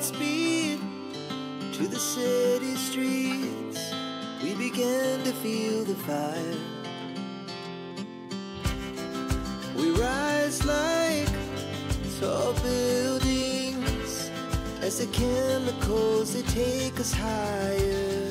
Godspeed to the city streets. We began to feel the fire. We rise like tall buildings as the chemicals, they take us higher.